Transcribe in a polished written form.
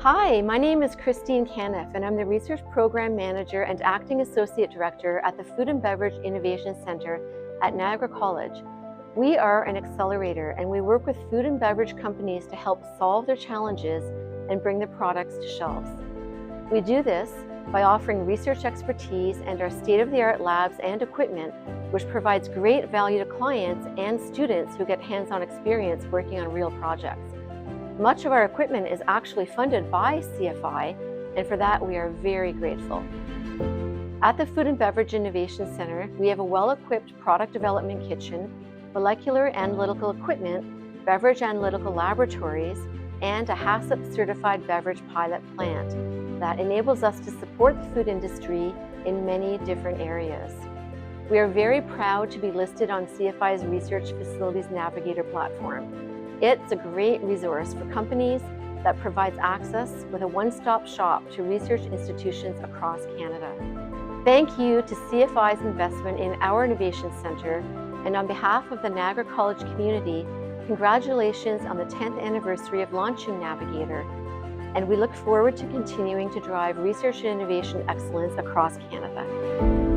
Hi, my name is Kristine Canniff, and I'm the Research Program Manager and Acting Associate Director at the Food and Beverage Innovation Center at Niagara College. We are an accelerator, and we work with food and beverage companies to help solve their challenges and bring their products to shelves. We do this by offering research expertise and our state-of-the-art labs and equipment, which provides great value to clients and students who get hands-on experience working on real projects. Much of our equipment is actually funded by CFI, and for that we are very grateful. At the Food and Beverage Innovation Center, we have a well-equipped product development kitchen, molecular analytical equipment, beverage analytical laboratories, and a HACCP-certified beverage pilot plant that enables us to support the food industry in many different areas. We are very proud to be listed on CFI's Research Facilities Navigator platform. It's a great resource for companies that provides access with a one-stop shop to research institutions across Canada. Thank you to CFI's investment in our Innovation Centre, and on behalf of the Niagara College community, congratulations on the 10th anniversary of launching Navigator, and we look forward to continuing to drive research and innovation excellence across Canada.